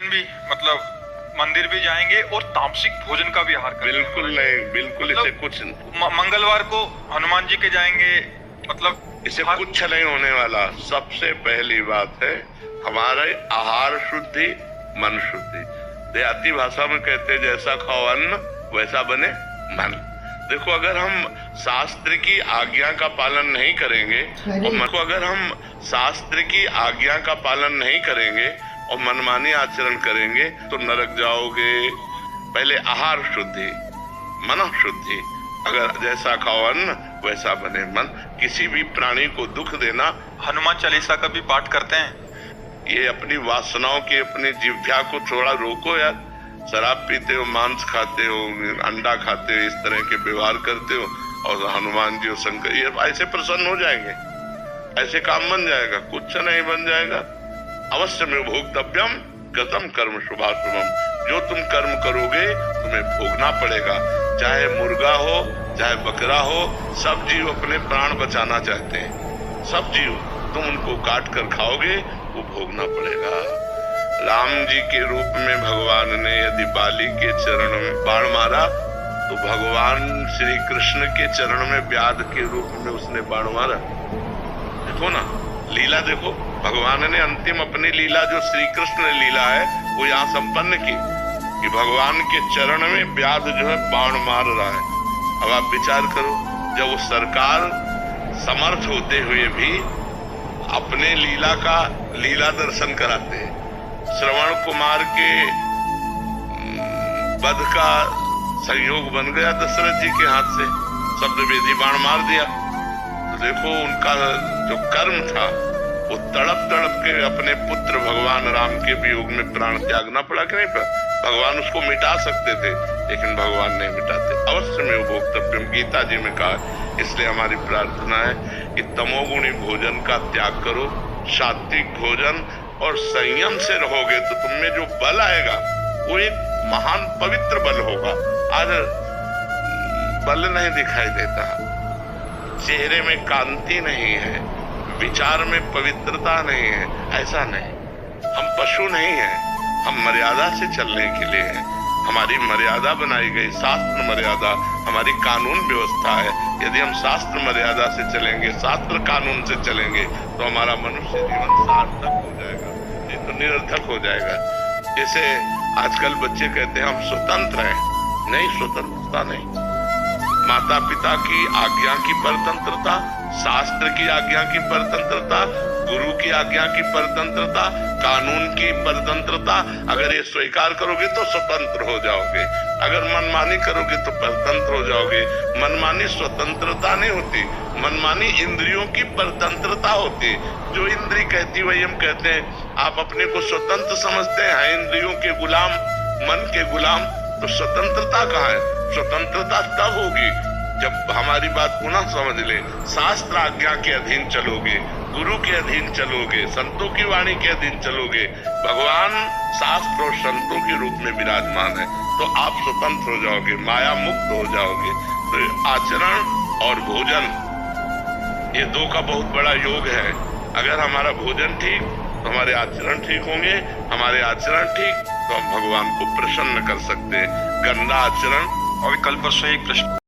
भी मतलब मंदिर भी जाएंगे और तामसिक भोजन का भी आहार करेंगे। बिल्कुल नहीं, बिल्कुल मतलब इसे कुछ मंगलवार को हनुमान जी के जाएंगे, मतलब इसे कुछ नहीं होने वाला। सबसे पहली बात है हमारे आहार शुद्धि, मन शुद्धि। देहाती भाषा में कहते हैं जैसा खाओ अन्न वैसा बने मन। देखो, अगर हम शास्त्र की आज्ञा का पालन नहीं करेंगे और मन को अगर हम शास्त्र की आज्ञा का पालन नहीं करेंगे और मनमानी आचरण करेंगे तो नरक जाओगे। पहले आहार शुद्धि, मन शुद्धि। अगर जैसा खाओ अन्न वैसा बने मन। किसी भी प्राणी को दुख देना। हनुमान चालीसा का भी पाठ करते हैं। ये अपनी वासनाओं की, अपनी जिह्वा को थोड़ा रोको यार। शराब पीते हो, मांस खाते हो, अंडा खाते हो, इस तरह के व्यवहार करते हो और हनुमान जी और शंकर ये ऐसे प्रसन्न हो जाएंगे, ऐसे काम बन जाएगा? कुछ नहीं बन जाएगा। अवश्य में भोक्तव्यम कृतम कर्म शुभाशुभम। जो तुम कर्म करोगे तुम्हें भोगना पड़ेगा। चाहे मुर्गा हो, चाहे बकरा हो, सब जीव अपने प्राण बचाना चाहते हैं। सब जीव, तुम उनको काट कर खाओगे वो भोगना पड़ेगा। राम जी के रूप में भगवान ने यदि बाली के चरण में बाण मारा तो भगवान श्री कृष्ण के चरण में व्याध के रूप में उसने बाण मारा। देखो ना, लीला देखो। भगवान ने अंतिम अपनी लीला जो श्री कृष्ण ने लीला है वो यहाँ संपन्न की कि भगवान के चरण में व्याध जो है बाण मार रहा है। अब आप विचार करो, जब वो सरकार समर्थ होते हुए भी अपने लीला दर्शन कराते हैं। श्रवण कुमार के वध का संयोग बन गया दशरथ जी के हाथ से, शब्दवेदी बाण मार दिया। तो देखो उनका जो कर्म था वो तड़प तड़प के अपने पुत्र भगवान राम के वियोग में प्राण त्यागना पड़ा कि नहीं पड़ा? भगवान उसको मिटा सकते थे लेकिन भगवान नहीं मिटाते। अवश्य में भोक्तव्यम गीता जी में कहा। इसलिए हमारी प्रार्थना है कि तमोगुणी भोजन का त्याग करो, सात्विक भोजन और संयम से रहोगे तो तुम में जो बल आएगा वो एक महान पवित्र बल होगा। आज बल नहीं दिखाई देता, चेहरे में कांति नहीं है, विचार में पवित्रता नहीं है। ऐसा नहीं, हम पशु नहीं हैं, हम मर्यादा से चलने के लिए हैं। हमारी मर्यादा बनाई गई, शास्त्र मर्यादा हमारी कानून व्यवस्था है। यदि हम शास्त्र मर्यादा से चलेंगे, शास्त्र कानून से चलेंगे तो हमारा मनुष्य जीवन सार्थक हो जाएगा, नहीं तो निरर्थक हो जाएगा। जैसे आजकल बच्चे कहते हैं हम स्वतंत्र हैं। नहीं, स्वतंत्रता नहीं। माता पिता की आज्ञा की परतंत्रता, शास्त्र की आज्ञा की परतंत्रता, गुरु की आज्ञा की परतंत्रता, कानून की परतंत्रता, अगर ये स्वीकार करोगे तो स्वतंत्र हो जाओगे। अगर मनमानी करोगे तो परतंत्र हो जाओगे। मनमानी स्वतंत्रता नहीं होती, मनमानी इंद्रियों की परतंत्रता होती। जो इंद्री कहती वही हम कहते हैं। आप अपने को स्वतंत्र समझते हैं, इंद्रियों के गुलाम, मन के गुलाम, तो स्वतंत्रता कहाँ है? स्वतंत्रता तब होगी जब हमारी बात पुनः समझ ले। शास्त्र आज्ञा के अधीन चलोगे, गुरु के अधीन चलोगे, संतों की वाणी के अधीन चलोगे। भगवान शास्त्र और संतों के रूप में विराजमान है तो आप स्वतंत्र हो जाओगे, माया मुक्त हो जाओगे। तो आचरण और भोजन ये दो का बहुत बड़ा योग है। अगर हमारा भोजन ठीक तो हमारे आचरण ठीक होंगे, हमारे आचरण ठीक तो हम भगवान को प्रसन्न कर सकते हैं। गंदा आचरण। और कल परसों एक प्रश्न